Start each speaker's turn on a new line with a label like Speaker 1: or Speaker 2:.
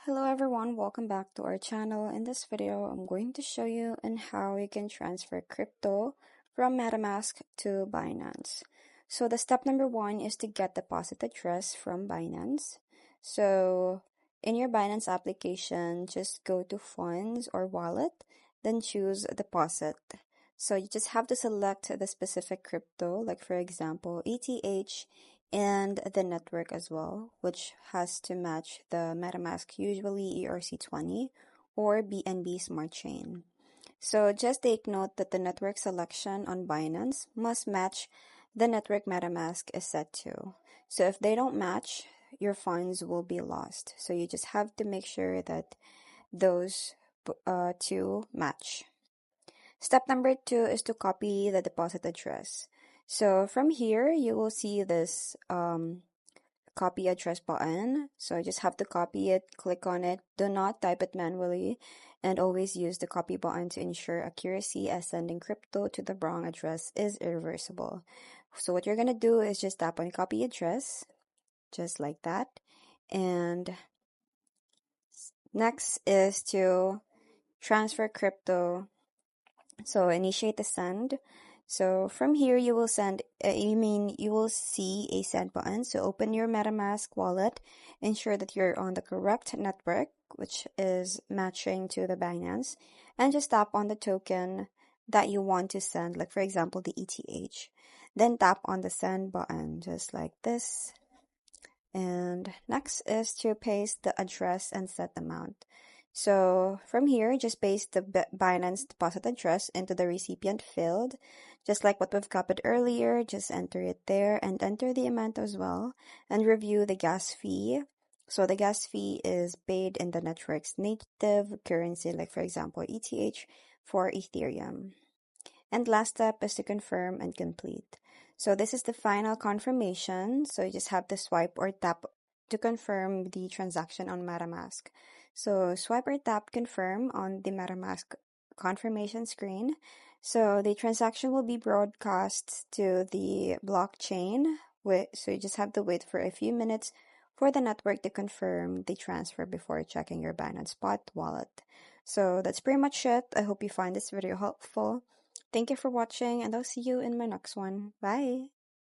Speaker 1: Hello everyone, welcome back to our channel. In this video, I'm going to show you on how you can transfer crypto from MetaMask to Binance. So the step number one is to get deposit address from Binance. So in your Binance application, just go to funds or wallet, then choose deposit. So you just have to select the specific crypto, like for example, ETH, and the network as well, which has to match the MetaMask, usually ERC20 or BNB Smart Chain. So just take note that the network selection on Binance must match the network MetaMask is set to. So if they don't match, your funds will be lost. So you just have to make sure that those two match. Step number two is to copy the deposit address. So from here, you will see this copy address button. So I just have to copy it, click on it. Do not type it manually, and always use the copy button to ensure accuracy, as sending crypto to the wrong address is irreversible. So what you're going to do is just tap on copy address, just like that. And next is to transfer crypto. So initiate the send. So from here, you will you will see a send button. So open your MetaMask wallet, ensure that you're on the correct network, which is matching to the Binance, and just tap on the token that you want to send, like for example, the ETH. Then tap on the send button, just like this. And next is to paste the address and set amount. So from here, just paste the Binance deposit address into the recipient field. Just like what we've copied earlier, just enter it there and enter the amount as well, and review the gas fee. So the gas fee is paid in the network's native currency, like for example, ETH for Ethereum. And last step is to confirm and complete. So this is the final confirmation. So you just have to swipe or tap to confirm the transaction on MetaMask. So swipe or tap confirm on the MetaMask confirmation screen. So the transaction will be broadcast to the blockchain. So you just have to wait for a few minutes for the network to confirm the transfer before checking your Binance Spot wallet. So that's pretty much it. I hope you find this video helpful. Thank you for watching, and I'll see you in my next one. Bye!